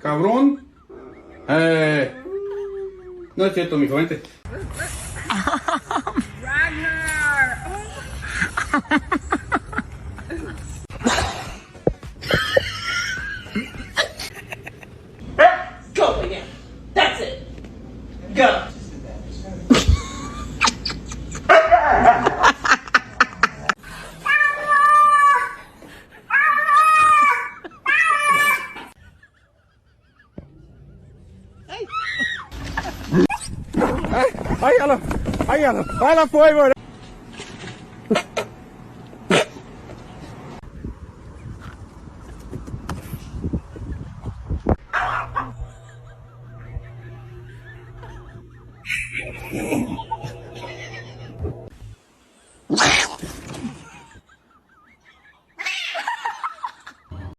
Cabrón. No es cierto, mijo, vente. Go again. That's it. Go. Hágalo, hágalo, hágalo fuego.